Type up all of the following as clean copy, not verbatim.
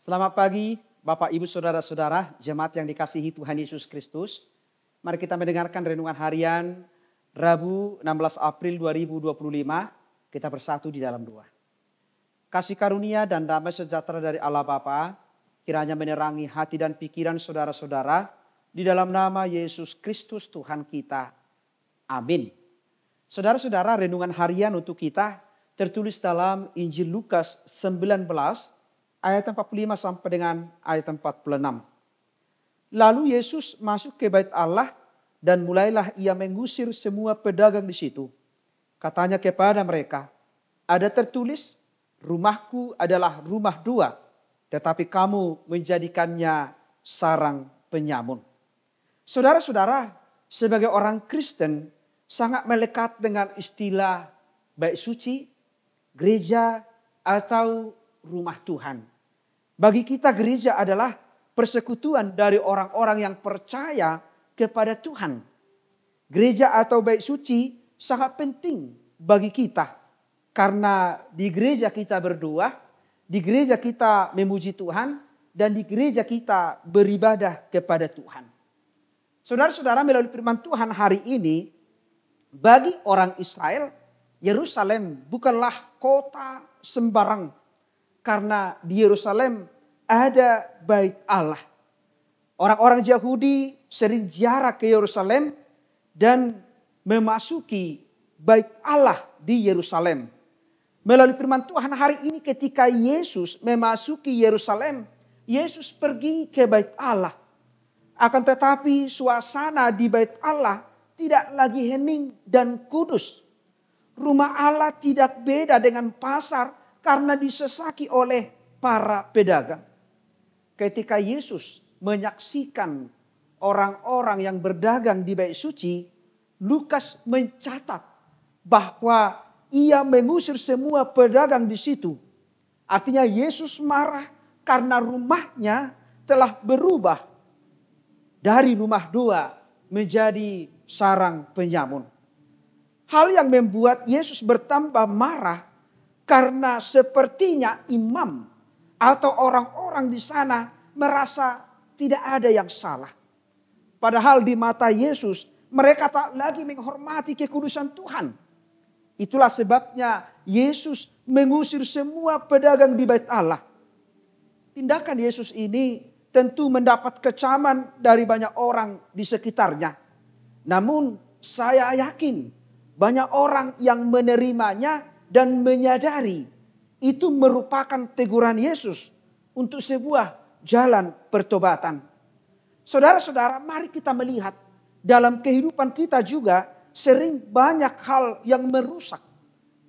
Selamat pagi Bapak Ibu Saudara-saudara jemaat yang dikasihi Tuhan Yesus Kristus. Mari kita mendengarkan renungan harian Rabu 16 April 2025. Kita bersatu di dalam doa. Kasih karunia dan damai sejahtera dari Allah Bapa kiranya menerangi hati dan pikiran saudara-saudara di dalam nama Yesus Kristus Tuhan kita. Amin. Saudara-saudara, renungan harian untuk kita tertulis dalam Injil Lukas 19 ayat 45 sampai dengan ayat 46. Lalu Yesus masuk ke bait Allah dan mulailah ia mengusir semua pedagang di situ. Katanya kepada mereka, ada tertulis, rumahku adalah rumah dua, tetapi kamu menjadikannya sarang penyamun. Saudara-saudara, sebagai orang Kristen sangat melekat dengan istilah bait suci, gereja, atau rumah Tuhan. Bagi kita gereja adalah persekutuan dari orang-orang yang percaya kepada Tuhan. Gereja atau bait suci sangat penting bagi kita. Karena di gereja kita berdoa, di gereja kita memuji Tuhan, dan di gereja kita beribadah kepada Tuhan. Saudara-saudara, melalui firman Tuhan hari ini, bagi orang Israel, Yerusalem bukanlah kota sembarang. Karena di Yerusalem ada bait Allah. Orang-orang Yahudi sering ziarah ke Yerusalem dan memasuki bait Allah di Yerusalem. Melalui firman Tuhan hari ini ketika Yesus memasuki Yerusalem, Yesus pergi ke bait Allah. Akan tetapi suasana di bait Allah tidak lagi hening dan kudus. Rumah Allah tidak beda dengan pasar karena disesaki oleh para pedagang. Ketika Yesus menyaksikan orang-orang yang berdagang di bait suci, Lukas mencatat bahwa ia mengusir semua pedagang di situ. Artinya Yesus marah karena rumahnya telah berubah dari rumah dua menjadi sarang penyamun. Hal yang membuat Yesus bertambah marah karena sepertinya imam atau orang-orang di sana merasa tidak ada yang salah. Padahal di mata Yesus mereka tak lagi menghormati kekudusan Tuhan. Itulah sebabnya Yesus mengusir semua pedagang di bait Allah. Tindakan Yesus ini tentu mendapat kecaman dari banyak orang di sekitarnya. Namun saya yakin banyak orang yang menerimanya dan menyadari itu merupakan teguran Yesus untuk sebuah jalan pertobatan. Saudara-saudara, mari kita melihat dalam kehidupan kita juga sering banyak hal yang merusak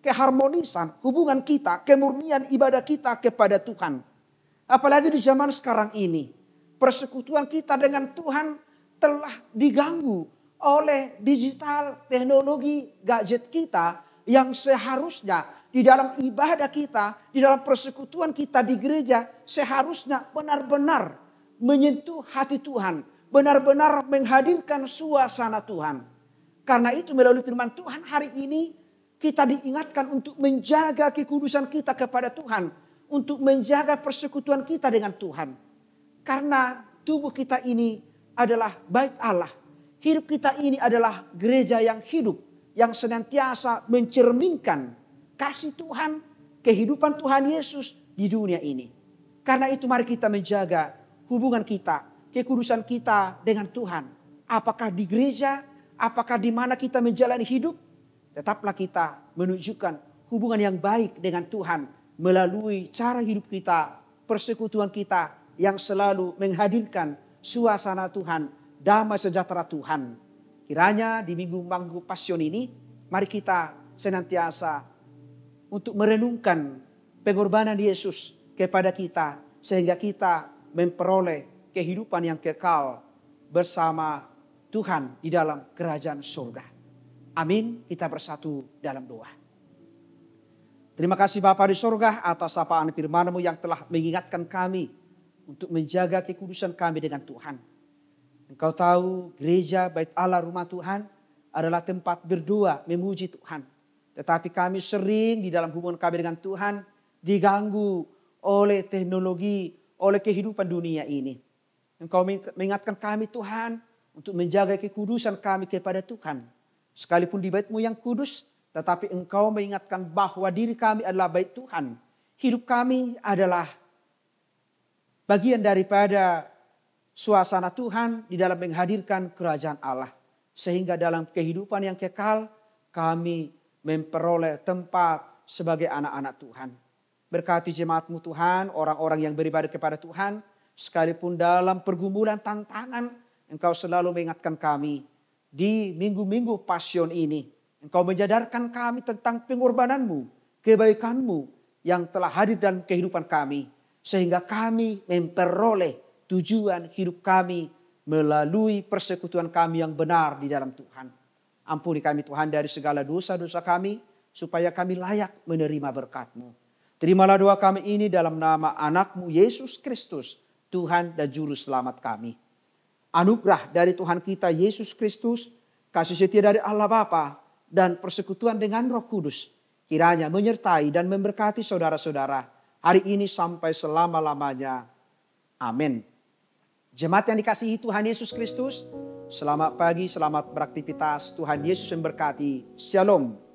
keharmonisan hubungan kita, kemurnian ibadah kita kepada Tuhan. Apalagi di zaman sekarang ini, persekutuan kita dengan Tuhan telah diganggu oleh digital, teknologi, gadget kita yang seharusnya di dalam ibadah kita, di dalam persekutuan kita di gereja, seharusnya benar-benar menyentuh hati Tuhan, benar-benar menghadirkan suasana Tuhan. Karena itu melalui firman Tuhan hari ini kita diingatkan untuk menjaga kekudusan kita kepada Tuhan, untuk menjaga persekutuan kita dengan Tuhan. Karena tubuh kita ini adalah bait Allah. Hidup kita ini adalah gereja yang hidup, yang senantiasa mencerminkan kasih Tuhan, kehidupan Tuhan Yesus di dunia ini. Karena itu mari kita menjaga hubungan kita, kekudusan kita dengan Tuhan. Apakah di gereja, apakah di mana kita menjalani hidup, tetaplah kita menunjukkan hubungan yang baik dengan Tuhan melalui cara hidup kita, persekutuan kita yang selalu menghadirkan suasana Tuhan, damai sejahtera Tuhan. Kiranya di minggu Pasion ini, mari kita senantiasa untuk merenungkan pengorbanan Yesus kepada kita, sehingga kita memperoleh kehidupan yang kekal bersama Tuhan di dalam kerajaan surga. Amin. Kita bersatu dalam doa. Terima kasih Bapa di surga atas sapaan firman-Mu yang telah mengingatkan kami untuk menjaga kekudusan kami dengan Tuhan. Engkau tahu gereja bait Allah rumah Tuhan adalah tempat berdoa memuji Tuhan. Tetapi kami sering di dalam hubungan kami dengan Tuhan diganggu oleh teknologi, oleh kehidupan dunia ini. Engkau mengingatkan kami Tuhan untuk menjaga kekudusan kami kepada Tuhan. Sekalipun di bait-Mu yang kudus, tetapi Engkau mengingatkan bahwa diri kami adalah bait Tuhan. Hidup kami adalah bagian daripada suasana Tuhan di dalam menghadirkan kerajaan Allah. Sehingga dalam kehidupan yang kekal kami memperoleh tempat sebagai anak-anak Tuhan. Berkati jemaat-Mu Tuhan, orang-orang yang beribadah kepada Tuhan. Sekalipun dalam pergumulan tantangan, Engkau selalu mengingatkan kami. Di minggu-minggu pasion ini, Engkau menjadarkan kami tentang pengorbanan-Mu, kebaikan-Mu yang telah hadir dalam kehidupan kami. Sehingga kami memperoleh tujuan hidup kami melalui persekutuan kami yang benar di dalam Tuhan. Ampuni kami Tuhan dari segala dosa-dosa kami, supaya kami layak menerima berkat-Mu. Terimalah doa kami ini dalam nama anak-Mu Yesus Kristus, Tuhan dan Juru Selamat kami. Anugerah dari Tuhan kita Yesus Kristus, kasih setia dari Allah Bapa, dan persekutuan dengan Roh Kudus, kiranya menyertai dan memberkati saudara-saudara hari ini sampai selama-lamanya. Amin. Jemaat yang dikasihi Tuhan Yesus Kristus, selamat pagi, selamat beraktivitas. Tuhan Yesus memberkati. Shalom.